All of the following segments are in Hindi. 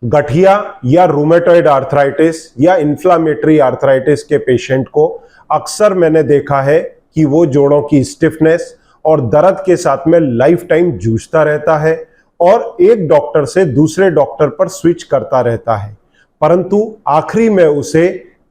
गठिया या रूमेटॉइड आर्थराइटिस या इन्फ्लामेटरी आर्थराइटिस के पेशेंट को अक्सर मैंने देखा है कि वो जोड़ों की स्टिफनेस और दर्द के साथ में लाइफ टाइम जूझता रहता है और एक डॉक्टर से दूसरे डॉक्टर पर स्विच करता रहता है, परंतु आखिरी में उसे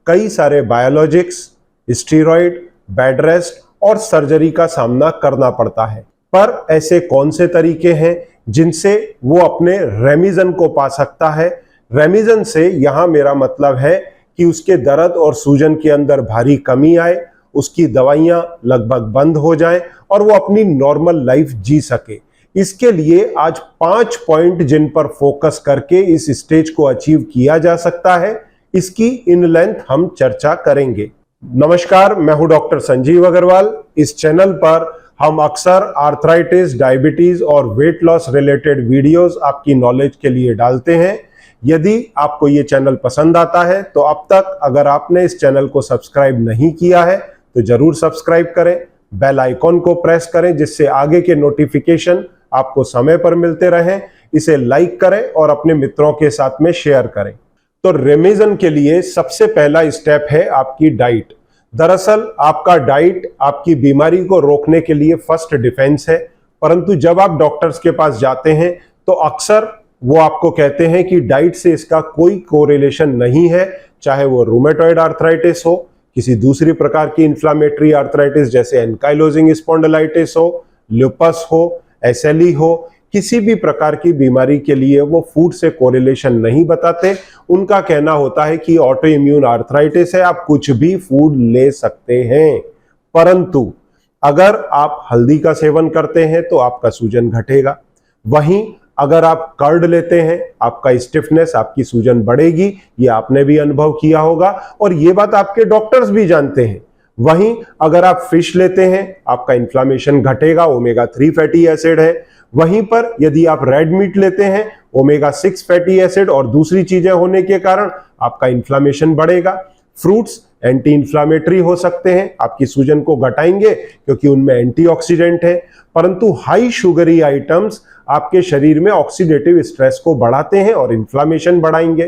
कई सारे बायोलॉजिक्स, स्टीरॉयड, बेड रेस्ट और सर्जरी का सामना करना पड़ता है। पर ऐसे कौन से तरीके हैं जिनसे वो अपने रेमिजन को पा सकता है? रेमिजन से यहां मेरा मतलब है कि उसके दर्द और सूजन के अंदर भारी कमी आए, उसकी दवाइयां लगभग बंद हो जाएं और वो अपनी नॉर्मल लाइफ जी सके। इसके लिए आज 5 पॉइंट जिन पर फोकस करके इस स्टेज को अचीव किया जा सकता है, इसकी इन लेंथ हम चर्चा करेंगे। नमस्कार, मैं हूं डॉक्टर संजीव अग्रवाल। इस चैनल पर हम अक्सर आर्थराइटिस, डायबिटीज और वेट लॉस रिलेटेड वीडियोस आपकी नॉलेज के लिए डालते हैं। यदि आपको ये चैनल पसंद आता है तो अब तक अगर आपने इस चैनल को सब्सक्राइब नहीं किया है तो जरूर सब्सक्राइब करें, बेल आइकॉन को प्रेस करें जिससे आगे के नोटिफिकेशन आपको समय पर मिलते रहें। इसे लाइक करें और अपने मित्रों के साथ में शेयर करें। तो रेमिजन के लिए सबसे पहला स्टेप है आपकी डाइट। दरअसल आपका डाइट आपकी बीमारी को रोकने के लिए फर्स्ट डिफेंस है, परंतु जब आप डॉक्टर्स के पास जाते हैं तो अक्सर वो आपको कहते हैं कि डाइट से इसका कोई कोरिलेशन नहीं है, चाहे वो रूमेटॉइड आर्थराइटिस हो, किसी दूसरी प्रकार की इन्फ्लामेटरी आर्थराइटिस जैसे एंकाइलोजिंग स्पॉन्डिलाइटिस हो, लुपस हो, एसएलई हो, किसी भी प्रकार की बीमारी के लिए वो फूड से कोरिलेशन नहीं बताते। उनका कहना होता है कि ऑटो इम्यून आर्थराइटिस है, आप कुछ भी फूड ले सकते हैं, परंतु अगर आप हल्दी का सेवन करते हैं तो आपका सूजन घटेगा। वहीं अगर आप कर्ड लेते हैं, आपका स्टिफनेस, आपकी सूजन बढ़ेगी। ये आपने भी अनुभव किया होगा और ये बात आपके डॉक्टर्स भी जानते हैं। वहीं अगर आप फिश लेते हैं, आपका इन्फ्लामेशन घटेगा, ओमेगा 3 फैटी एसिड है। वहीं पर यदि आप रेड मीट लेते हैं, ओमेगा 6 फैटी एसिड और दूसरी चीजें होने के कारण आपका इन्फ्लामेशन बढ़ेगा। फ्रूट्स एंटी इन्फ्लामेटरी हो सकते हैं, आपकी सूजन को घटाएंगे क्योंकि उनमें एंटीऑक्सीडेंट है, परंतु हाई शुगरी आइटम्स आपके शरीर में ऑक्सीडेटिव स्ट्रेस को बढ़ाते हैं और इन्फ्लामेशन बढ़ाएंगे।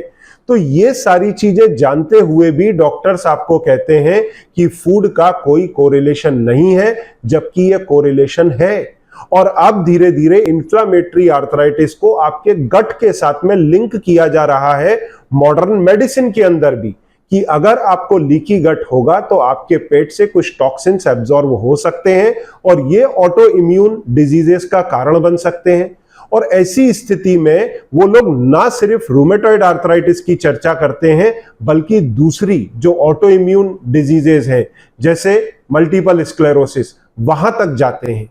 तो ये सारी चीजें जानते हुए भी डॉक्टर्स आपको कहते हैं कि फूड का कोई कोरिलेशन नहीं है, जबकि ये कोरिलेशन है। और अब धीरे धीरे इन्फ्लामेटरी आर्थराइटिस को आपके गट के साथ में लिंक किया जा रहा है मॉडर्न मेडिसिन के अंदर भी, कि अगर आपको लीकी गट होगा तो आपके पेट से कुछ टॉक्सिन्स एब्जॉर्ब हो सकते हैं और ये ऑटो इम्यून डिजीजेस का कारण बन सकते हैं। और ऐसी स्थिति में वो लोग ना सिर्फ रूमेटॉइड आर्थराइटिस की चर्चा करते हैं, बल्कि दूसरी जो ऑटो इम्यून डिजीजेस हैं जैसे मल्टीपल स्क्लेरोसिस, वहां तक जाते हैं।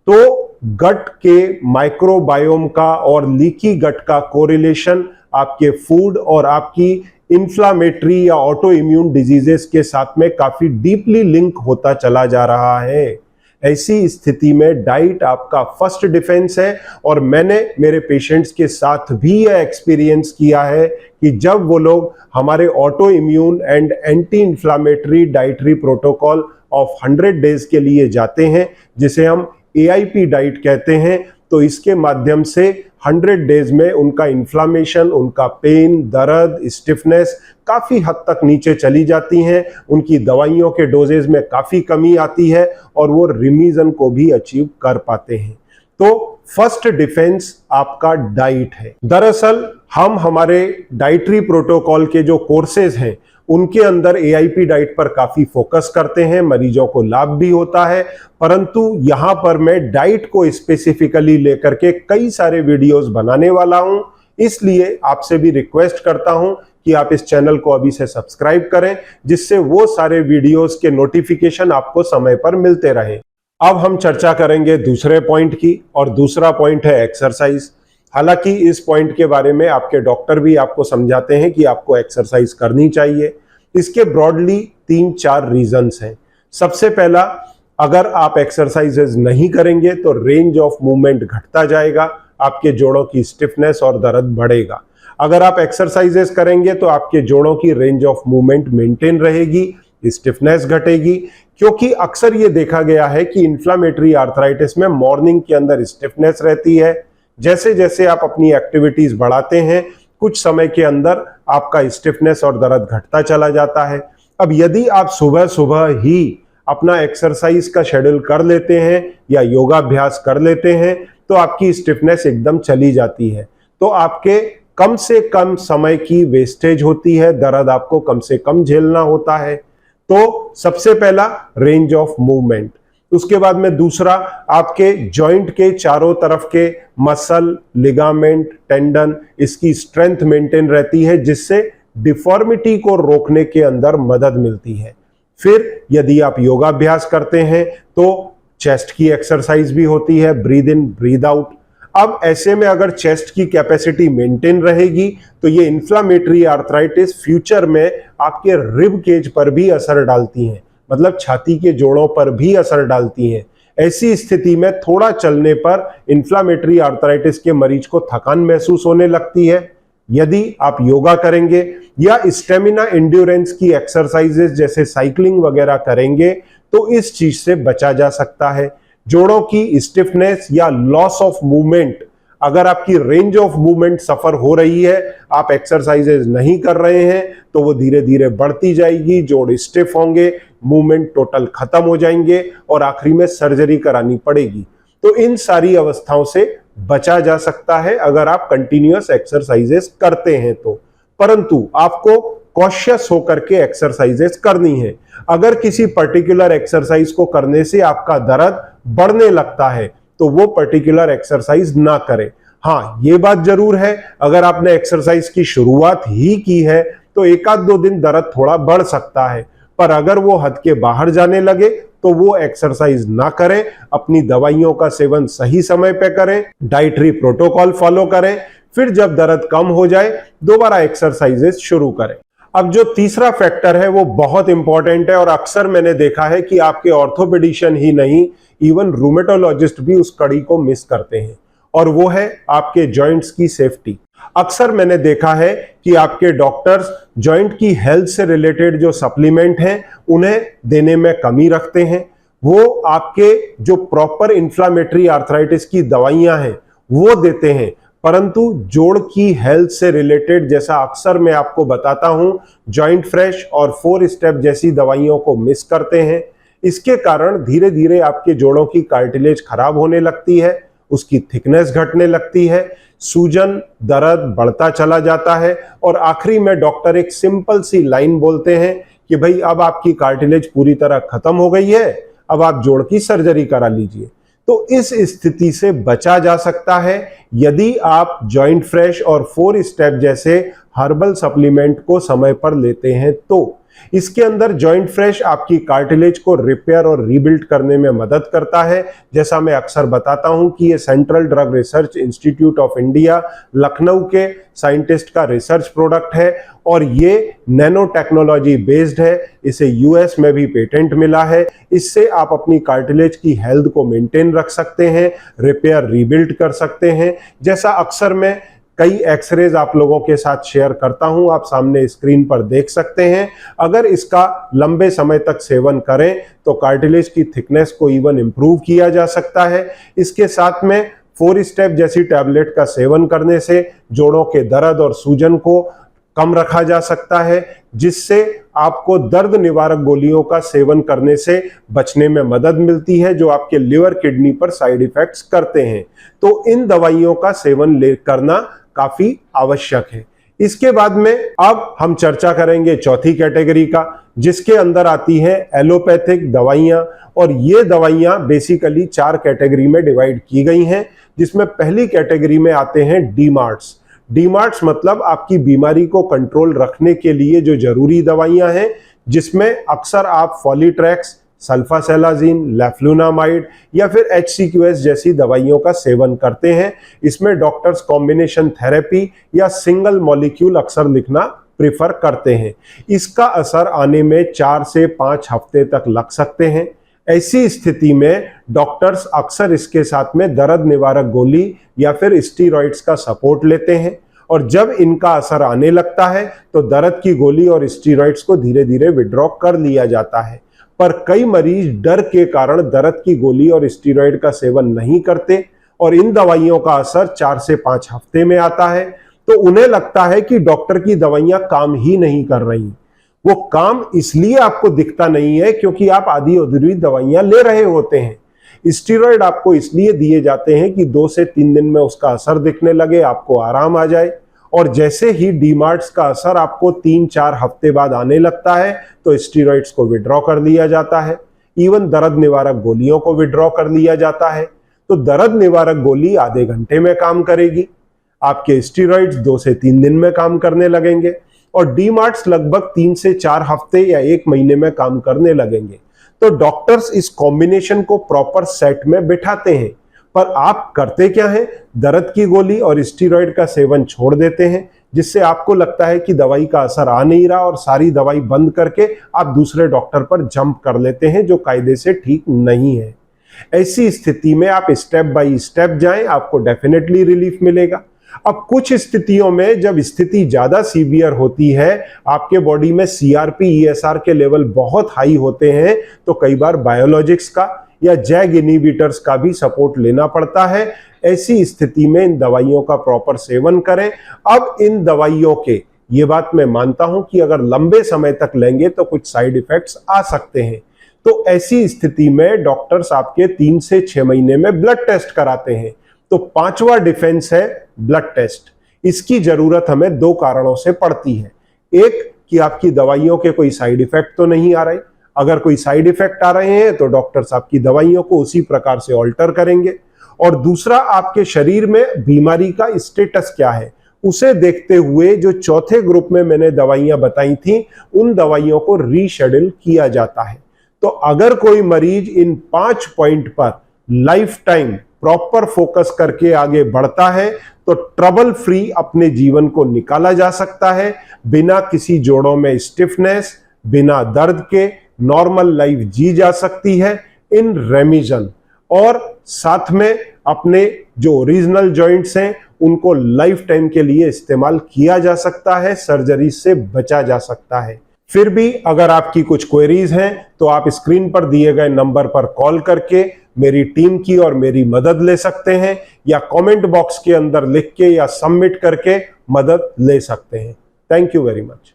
तो गट के माइक्रोबायोम का और लीकी गट का कोरिलेशन आपके फूड और आपकी इन्फ्लामेटरी या ऑटो इम्यून डिजीजेस के साथ में काफी डीपली लिंक होता चला जा रहा है। ऐसी स्थिति में डाइट आपका फर्स्ट डिफेंस है और मैंने मेरे पेशेंट्स के साथ भी यह एक्सपीरियंस किया है कि जब वो लोग हमारे auto immune and anti inflammatory dietary protocol of 100 days के लिए जाते हैं, जिसे हम AIP डाइट कहते हैं, तो इसके माध्यम से 100 डेज में उनका इन्फ्लामेशन, उनका पेन, दर्द, स्टिफनेस काफी हद तक नीचे चली जाती हैं, उनकी दवाइयों के डोजेज में काफी कमी आती है और वो रिमीजन को भी अचीव कर पाते हैं। तो फर्स्ट डिफेंस आपका डाइट है। दरअसल हम हमारे डाइटरी प्रोटोकॉल के जो कोर्सेज हैं उनके अंदर AIP डाइट पर काफी फोकस करते हैं, मरीजों को लाभ भी होता है, परंतु यहां पर मैं डाइट को स्पेसिफिकली लेकर के कई सारे वीडियोस बनाने वाला हूं। इसलिए आपसे भी रिक्वेस्ट करता हूं कि आप इस चैनल को अभी से सब्सक्राइब करें, जिससे वो सारे वीडियोस के नोटिफिकेशन आपको समय पर मिलते रहे। अब हम चर्चा करेंगे दूसरे पॉइंट की, और दूसरा पॉइंट है एक्सरसाइज। हालांकि इस पॉइंट के बारे में आपके डॉक्टर भी आपको समझाते हैं कि आपको एक्सरसाइज करनी चाहिए। इसके ब्रॉडली 3-4 रीजंस हैं। सबसे पहला, अगर आप एक्सरसाइजेज नहीं करेंगे तो रेंज ऑफ मूवमेंट घटता जाएगा, आपके जोड़ों की स्टिफनेस और दर्द बढ़ेगा। अगर आप एक्सरसाइजेज करेंगे तो आपके जोड़ों की रेंज ऑफ मूवमेंट मेंटेन रहेगी, स्टिफनेस घटेगी, क्योंकि अक्सर ये देखा गया है कि इन्फ्लामेटरी आर्थराइटिस में मॉर्निंग के अंदर स्टिफनेस रहती है। जैसे जैसे आप अपनी एक्टिविटीज बढ़ाते हैं, कुछ समय के अंदर आपका स्टिफनेस और दर्द घटता चला जाता है। अब यदि आप सुबह सुबह ही अपना एक्सरसाइज का शेड्यूल कर लेते हैं या योगाभ्यास कर लेते हैं तो आपकी स्टिफनेस एकदम चली जाती है। तो आपके कम से कम समय की वेस्टेज होती है, दर्द आपको कम से कम झेलना होता है। तो सबसे पहला रेंज ऑफ मूवमेंट, उसके बाद में दूसरा आपके जॉइंट के चारों तरफ के मसल, लिगामेंट, टेंडन, इसकी स्ट्रेंथ मेंटेन रहती है जिससे डिफॉर्मिटी को रोकने के अंदर मदद मिलती है। फिर यदि आप योगाभ्यास करते हैं तो चेस्ट की एक्सरसाइज भी होती है, ब्रीद इन ब्रीद आउट। अब ऐसे में अगर चेस्ट की कैपेसिटी मेंटेन रहेगी तो ये इन्फ्लामेटरी आर्थराइटिस फ्यूचर में आपके रिब केज पर भी असर डालती हैं, मतलब छाती के जोड़ों पर भी असर डालती हैं। ऐसी स्थिति में थोड़ा चलने पर इन्फ्लामेटरी आर्थराइटिस के मरीज को थकान महसूस होने लगती है। यदि आप योगा करेंगे या स्टेमिना इंड्योरेंस की एक्सरसाइजेस जैसे साइकिलिंग वगैरह करेंगे तो इस चीज से बचा जा सकता है। जोड़ों की स्टिफनेस या लॉस ऑफ मूवमेंट, अगर आपकी रेंज ऑफ मूवमेंट सफर हो रही है, आप एक्सरसाइजेज नहीं कर रहे हैं तो वो धीरे धीरे बढ़ती जाएगी, जोड़ स्टिफ होंगे, मूवमेंट टोटल खत्म हो जाएंगे और आखिरी में सर्जरी करानी पड़ेगी। तो इन सारी अवस्थाओं से बचा जा सकता है अगर आप कंटिन्यूअस एक्सरसाइजेस करते हैं तो, परंतु आपको कॉशियस होकर के एक्सरसाइजेस करनी है। अगर किसी पर्टिकुलर एक्सरसाइज को करने से आपका दर्द बढ़ने लगता है तो वो पर्टिकुलर एक्सरसाइज ना करें। हाँ, ये बात जरूर है, अगर आपने एक्सरसाइज की शुरुआत ही की है तो एक आध दो दिन दर्द थोड़ा बढ़ सकता है, पर अगर वो हद के बाहर जाने लगे तो वो एक्सरसाइज ना करें। अपनी दवाइयों का सेवन सही समय पे करें, डाइटरी प्रोटोकॉल फॉलो करें, फिर जब दर्द कम हो जाए दोबारा एक्सरसाइजेस शुरू करें। अब जो तीसरा फैक्टर है वो बहुत इंपॉर्टेंट है और अक्सर मैंने देखा है कि आपके ऑर्थोपेडिशियन ही नहीं, इवन रूमेटोलॉजिस्ट भी उस कड़ी को मिस करते हैं, और वो है आपके जॉइंट्स की सेफ्टी। अक्सर मैंने देखा है कि आपके डॉक्टर्स जॉइंट की हेल्थ से रिलेटेड जो सप्लीमेंट हैं उन्हें देने में कमी रखते हैं। वो आपके जो प्रॉपर इन्फ्लामेटरी आर्थराइटिस की दवाइयां हैं वो देते हैं, परंतु जोड़ की हेल्थ से रिलेटेड, जैसा अक्सर मैं आपको बताता हूं, जॉइंट फ्रेश और 4 स्टेप जैसी दवाइयों को मिस करते हैं। इसके कारण धीरे धीरे आपके जोड़ों की कार्टिलेज खराब होने लगती है, उसकी थिकनेस घटने लगती है, सूजन, दर्द बढ़ता चला जाता है और आखिरी में डॉक्टर एक सिंपल सी लाइन बोलते हैं कि भाई अब आपकी कार्टिलेज पूरी तरह खत्म हो गई है, अब आप जोड़ की सर्जरी करा लीजिए। तो इस स्थिति से बचा जा सकता है यदि आप जॉइंट फ्रेश और 4 स्टेप जैसे हर्बल सप्लीमेंट को समय पर लेते हैं तो। इसके अंदर जॉइंट फ्रेश आपकी कार्टिलेज को रिपेयर और रीबिल्ड करने में मदद करता है। जैसा मैं अक्सर बताता हूं कि ये central drug research institute of India Lucknow के साइंटिस्ट का रिसर्च प्रोडक्ट है और ये नैनो टेक्नोलॉजी बेस्ड है। इसे यूएस में भी पेटेंट मिला है। इससे आप अपनी कार्टिलेज की हेल्थ को मेंटेन रख सकते हैं, रिपेयर रीबिल्ड कर सकते हैं। जैसा अक्सर मैं कई एक्सरेज आप लोगों के साथ शेयर करता हूं, आप सामने स्क्रीन पर देख सकते हैं। अगर इसका लंबे समय तक सेवन करें तो कार्टिलेज की थिकनेस को इवन इंप्रूव किया जा सकता है। इसके साथ में 4 स्टेप जैसी टैबलेट का सेवन करने से जोड़ों के दर्द और सूजन को कम रखा जा सकता है, जिससे आपको दर्द निवारक गोलियों का सेवन करने से बचने में मदद मिलती है जो आपके लिवर, किडनी पर साइड इफेक्ट्स करते हैं। तो इन दवाइयों का सेवन करना काफी आवश्यक है। इसके बाद में अब हम चर्चा करेंगे चौथी कैटेगरी का, जिसके अंदर आती है एलोपैथिक दवाइयां। और ये दवाइयां बेसिकली 4 कैटेगरी में डिवाइड की गई हैं, जिसमें पहली कैटेगरी में आते हैं डीमार्ट्स। डीमार्ट्स मतलब आपकी बीमारी को कंट्रोल रखने के लिए जो जरूरी दवाइयां हैं, जिसमें अक्सर आप फॉलीट्रैक्स, सल्फासेलाजीन, लेफ्लुनामाइड या फिर HCQS जैसी दवाइयों का सेवन करते हैं। इसमें डॉक्टर्स कॉम्बिनेशन थेरेपी या सिंगल मॉलिक्यूल अक्सर लिखना प्रिफर करते हैं। इसका असर आने में 4 से 5 हफ्ते तक लग सकते हैं। ऐसी स्थिति में डॉक्टर्स अक्सर इसके साथ में दर्द निवारक गोली या फिर स्टीरॉइड्स का सपोर्ट लेते हैं, और जब इनका असर आने लगता है तो दर्द की गोली और स्टीरॉइड्स को धीरे धीरे विड्रॉ कर लिया जाता है। पर कई मरीज डर के कारण दर्द की गोली और स्टीरॉइड का सेवन नहीं करते और इन दवाइयों का असर 4 से 5 हफ्ते में आता है। तो उन्हें लगता है कि डॉक्टर की दवाइयां काम ही नहीं कर रही। वो काम इसलिए आपको दिखता नहीं है क्योंकि आप आधी अधूरी दवाइयां ले रहे होते हैं। स्टेरॉइड आपको इसलिए दिए जाते हैं कि 2 से 3 दिन में उसका असर दिखने लगे, आपको आराम आ जाए। और जैसे ही डीमार्ट्स का असर आपको 3-4 हफ्ते बाद आने लगता है तो स्टेरॉइड्स को विड्रॉ कर लिया जाता है। इवन दर्द निवारक गोलियों को विड्रॉ कर लिया जाता है। तो दर्द निवारक गोली आधे घंटे में काम करेगी, आपके स्टेरॉइड्स 2 से 3 दिन में काम करने लगेंगे और डीमार्ट्स लगभग 3 से 4 हफ्ते या 1 महीने में काम करने लगेंगे। तो डॉक्टर्स इस कॉम्बिनेशन को प्रॉपर सेट में बिठाते हैं, पर आप करते क्या हैं? दर्द की गोली और स्टेरॉइड का सेवन छोड़ देते हैं, जिससे आपको लगता है कि दवाई का असर आ नहीं रहा और सारी दवाई बंद करके आप दूसरे डॉक्टर पर जंप कर लेते हैं जो कायदे से ठीक नहीं है। ऐसी स्थिति में आप स्टेप बाय स्टेप जाएं, आपको डेफिनेटली रिलीफ मिलेगा। अब कुछ स्थितियों में जब स्थिति ज्यादा सीवियर होती है, आपके बॉडी में सीआरपी ईएसआर के लेवल बहुत हाई होते हैं, तो कई बार बायोलॉजिक्स का या जैग इनहिबिटर्स का भी सपोर्ट लेना पड़ता है। ऐसी स्थिति में इन दवाइयों का प्रॉपर सेवन करें। अब इन दवाइयों के, ये बात मैं मानता हूं कि अगर लंबे समय तक लेंगे तो कुछ साइड इफेक्ट्स आ सकते हैं। तो ऐसी स्थिति में डॉक्टर्स आपके 3 से 6 महीने में ब्लड टेस्ट कराते हैं। तो 5वां डिफेंस है ब्लड टेस्ट। इसकी जरूरत हमें 2 कारणों से पड़ती है। एक, कि आपकी दवाइयों के कोई साइड इफेक्ट तो नहीं आ रहे। अगर कोई साइड इफेक्ट आ रहे हैं तो डॉक्टर्स आपकी दवाइयों को उसी प्रकार से ऑल्टर करेंगे। और दूसरा, आपके शरीर में बीमारी का स्टेटस क्या है उसे देखते हुए जो चौथे ग्रुप में मैंने दवाइयां बताई थी, उन दवाइयों को रीशेड्यूल किया जाता है। तो अगर कोई मरीज इन 5 पॉइंट पर लाइफ टाइम प्रॉपर फोकस करके आगे बढ़ता है तो ट्रबल फ्री अपने जीवन को निकाला जा सकता है, बिना किसी जोड़ों में स्टिफनेस, बिना दर्द के नॉर्मल लाइफ जी जा सकती है इन रेमिजन। और साथ में अपने जो ओरिजिनल जॉइंट्स हैं उनको लाइफ टाइम के लिए इस्तेमाल किया जा सकता है, सर्जरी से बचा जा सकता है। फिर भी अगर आपकी कुछ क्वेरीज हैं तो आप स्क्रीन पर दिए गए नंबर पर कॉल करके मेरी टीम की और मेरी मदद ले सकते हैं, या कमेंट बॉक्स के अंदर लिख के या सबमिट करके मदद ले सकते हैं। Thank you very much.